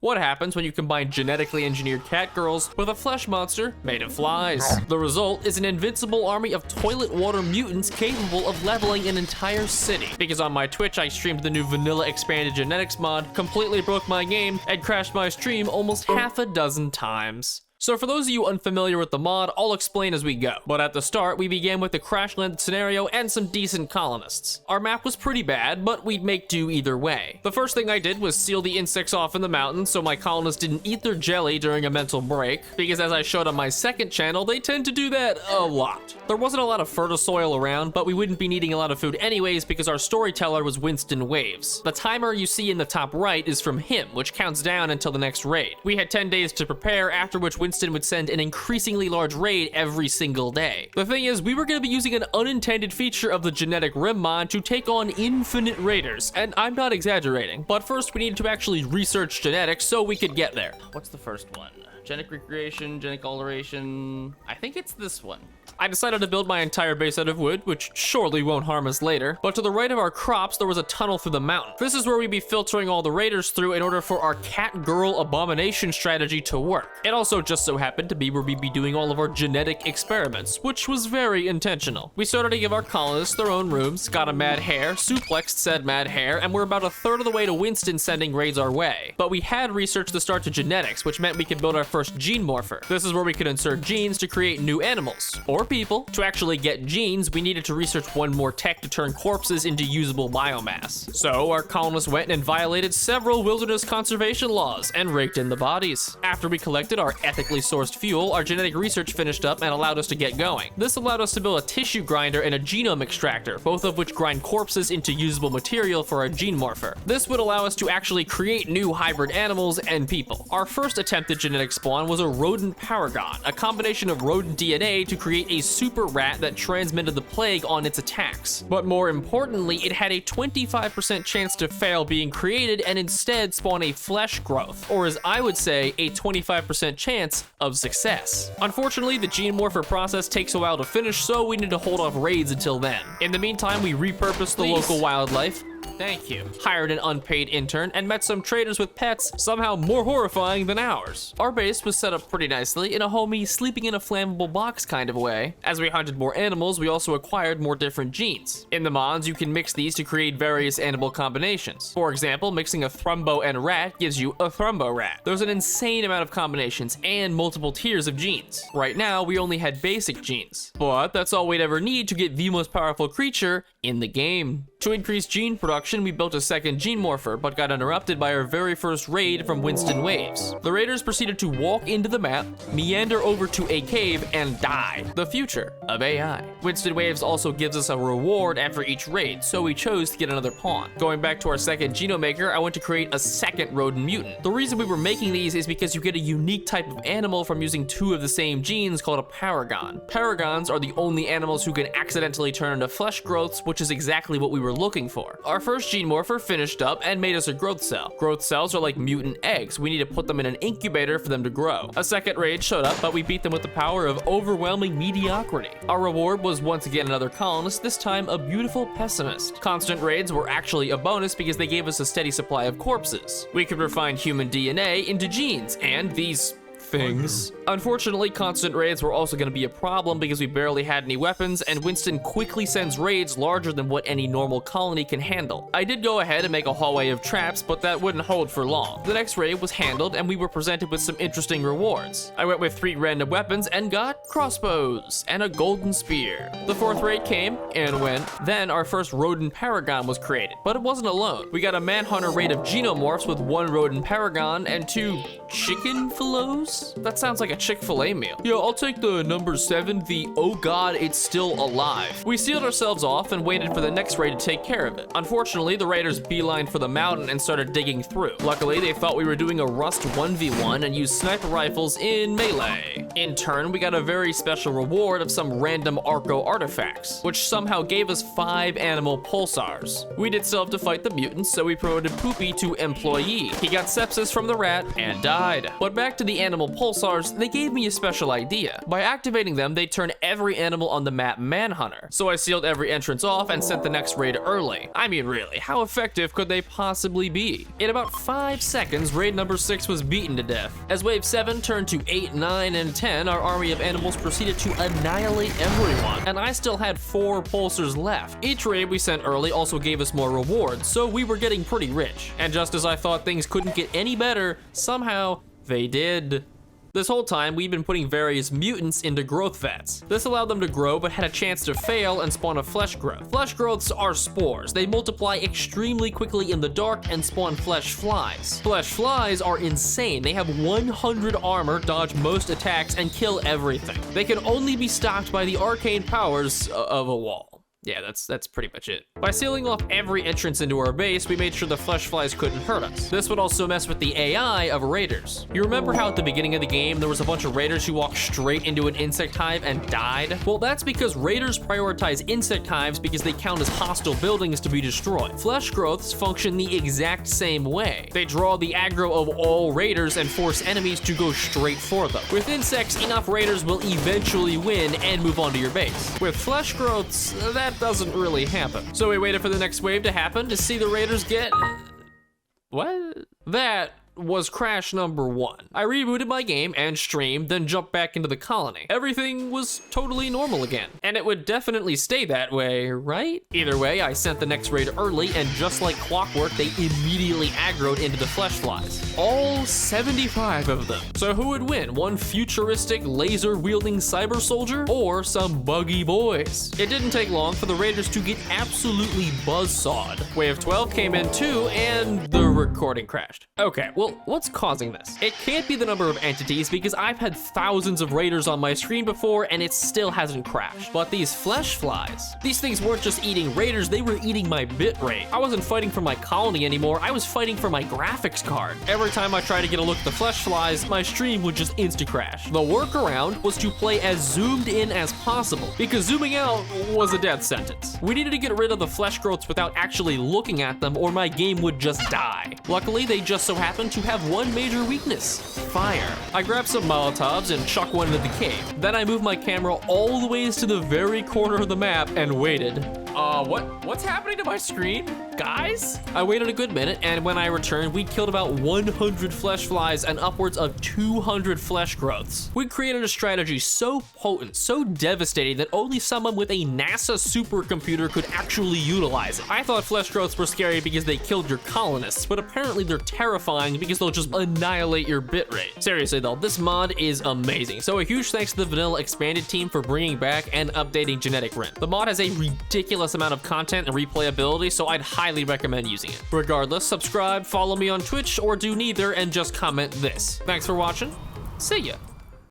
What happens when you combine genetically engineered CATGIRLS with a flesh monster made of flies? The result is an invincible army of toilet water mutants capable of leveling an entire city. Because on my Twitch, I streamed the new vanilla expanded genetics mod, completely broke my game, and crashed my stream almost half a dozen times. So for those of you unfamiliar with the mod, I'll explain as we go. But at the start, we began with the crash landed scenario and some decent colonists. Our map was pretty bad, but we'd make do either way. The first thing I did was seal the insects off in the mountains so my colonists didn't eat their jelly during a mental break, because as I showed on my second channel, they tend to do that a lot. There wasn't a lot of fertile soil around, but we wouldn't be needing a lot of food anyways because our storyteller was Winston Waves. The timer you see in the top right is from him, which counts down until the next raid. We had 10 days to prepare, after which Winston would send an increasingly large raid every single day. The thing is, we were going to be using an unintended feature of the genetic Rim mod to take on infinite raiders, and I'm not exaggerating. But first we needed to actually research genetics so we could get there. What's the first one? Genetic recreation, genetic alteration. I think it's this one. I decided to build my entire base out of wood, which surely won't harm us later. But to the right of our crops, there was a tunnel through the mountain. This is where we'd be filtering all the raiders through in order for our cat girl abomination strategy to work. It also just so happened to be where we'd be doing all of our genetic experiments, which was very intentional. We started to give our colonists their own rooms, got a mad hare, suplexed said mad hare, and we're about a third of the way to Winston sending raids our way. But we had researched the start to genetics, which meant we could build our first gene morpher. This is where we could insert genes to create new animals, or people. To actually get genes, we needed to research one more tech to turn corpses into usable biomass. So our colonists went and violated several wilderness conservation laws and raked in the bodies. After we collected our ethically sourced fuel, our genetic research finished up and allowed us to get going. This allowed us to build a tissue grinder and a genome extractor, both of which grind corpses into usable material for our gene morpher. This would allow us to actually create new hybrid animals and people. Our first attempted genetic spawn was a rodent paragon, a combination of rodent DNA to create a super rat that transmitted the plague on its attacks. But more importantly, it had a 25% chance to fail being created and instead spawn a flesh growth, or as I would say, a 25% chance of success. Unfortunately, the gene morpher process takes a while to finish, so we need to hold off raids until then. In the meantime, we repurposed the local wildlife. Thank you. Hired an unpaid intern and met some traders with pets somehow more horrifying than ours. Our base was set up pretty nicely in a homey sleeping in a flammable box kind of way. As we hunted more animals, we also acquired more different genes. In the mods, you can mix these to create various animal combinations. For example, mixing a thrumbo and rat gives you a thrumbo rat. There's an insane amount of combinations and multiple tiers of genes. Right now, we only had basic genes, but that's all we'd ever need to get the most powerful creature in the game. To increase gene production, we built a second gene morpher, but got interrupted by our very first raid from Winston Waves. The raiders proceeded to walk into the map, meander over to a cave, and die. The future of AI. Winston Waves also gives us a reward after each raid, so we chose to get another pawn. Going back to our second genome-maker, I went to create a second rodent mutant. The reason we were making these is because you get a unique type of animal from using two of the same genes called a paragon. Paragons are the only animals who can accidentally turn into flesh growths, which is exactly what we were looking for. Our first gene morpher finished up and made us a growth cell. Growth cells are like mutant eggs. We need to put them in an incubator for them to grow. A second raid showed up, but we beat them with the power of overwhelming mediocrity. Our reward was once again another colonist, this time a beautiful pessimist. Constant raids were actually a bonus because they gave us a steady supply of corpses. We could refine human DNA into genes, and these things. Unfortunately, constant raids were also going to be a problem because we barely had any weapons, and Winston quickly sends raids larger than what any normal colony can handle. I did go ahead and make a hallway of traps, but that wouldn't hold for long. The next raid was handled, and we were presented with some interesting rewards. I went with 3 random weapons and got crossbows and a golden spear. The fourth raid came and went. Then our first rodent paragon was created, but it wasn't alone. We got a manhunter raid of genomorphs with 1 rodent paragon and 2 chicken philos? That sounds like a Chick-fil-A meal. Yo, I'll take the number 7, the oh god, it's still alive. We sealed ourselves off and waited for the next raid to take care of it. Unfortunately, the raiders beelined for the mountain and started digging through. Luckily, they thought we were doing a Rust 1v1 and used sniper rifles in melee. In turn, we got a very special reward of some random Arco artifacts, which somehow gave us 5 animal pulsars. We did still have to fight the mutants, so we promoted Poopy to employee. He got sepsis from the rat and died died. But back to the animal pulsars, they gave me a special idea. By activating them, they turn every animal on the map Manhunter. So I sealed every entrance off and sent the next raid early. I mean, really, how effective could they possibly be? In about 5 seconds, raid number 6 was beaten to death. As wave 7 turned to 8, 9, and 10, our army of animals proceeded to annihilate everyone, and I still had 4 pulsars left. Each raid we sent early also gave us more rewards, so we were getting pretty rich. And just as I thought things couldn't get any better, somehow they did. This whole time, we've been putting various mutants into growth vats. This allowed them to grow, but had a chance to fail and spawn a flesh growth. Flesh growths are spores. They multiply extremely quickly in the dark and spawn flesh flies. Flesh flies are insane. They have 100 armor, dodge most attacks, and kill everything. They can only be stopped by the arcane powers of a wall. Yeah, that's pretty much it. By sealing off every entrance into our base, we made sure the flesh flies couldn't hurt us. This would also mess with the AI of raiders. You remember how at the beginning of the game, there was a bunch of raiders who walked straight into an insect hive and died? Well, that's because raiders prioritize insect hives because they count as hostile buildings to be destroyed. Flesh growths function the exact same way. They draw the aggro of all raiders and force enemies to go straight for them. With insects, enough raiders will eventually win and move on to your base. With flesh growths, that doesn't really happen. So we waited for the next wave to happen to see the raiders get... What? That was crash number 1. I rebooted my game and streamed, then jumped back into the colony. Everything was totally normal again. And it would definitely stay that way, right? Either way, I sent the next raid early, and just like clockwork, they immediately aggroed into the flesh flies. All 75 of them. So who would win? One futuristic, laser-wielding cyber soldier, or some buggy boys? It didn't take long for the raiders to get absolutely buzzsawed. Wave 12 came in too, and the recording crashed. Okay, well, what's causing this? It can't be the number of entities because I've had thousands of raiders on my screen before and it still hasn't crashed. But these flesh flies, these things weren't just eating raiders, they were eating my bitrate. I wasn't fighting for my colony anymore, I was fighting for my graphics card. Every time I tried to get a look at the flesh flies, my stream would just insta-crash. The workaround was to play as zoomed in as possible because zooming out was a death sentence. We needed to get rid of the flesh growths without actually looking at them or my game would just die. Luckily, they just so happened to have one major weakness: fire. I grabbed some Molotovs and chucked one into the cave. Then I moved my camera all the ways to the very corner of the map and waited. What's happening to my screen? Guys? I waited a good minute, and when I returned, we killed about 100 flesh flies and upwards of 200 flesh growths. We created a strategy so potent, so devastating that only someone with a NASA supercomputer could actually utilize it. I thought flesh growths were scary because they killed your colonists, but apparently they're terrifying because they'll just annihilate your bitrate. Seriously though, this mod is amazing. So a huge thanks to the Vanilla Expanded team for bringing back and updating Genetic Rim. The mod has a ridiculous amount of content and replayability, so I'd highly recommend using it. Regardless, subscribe, follow me on Twitch, or do neither and just comment this. Thanks for watching. See ya.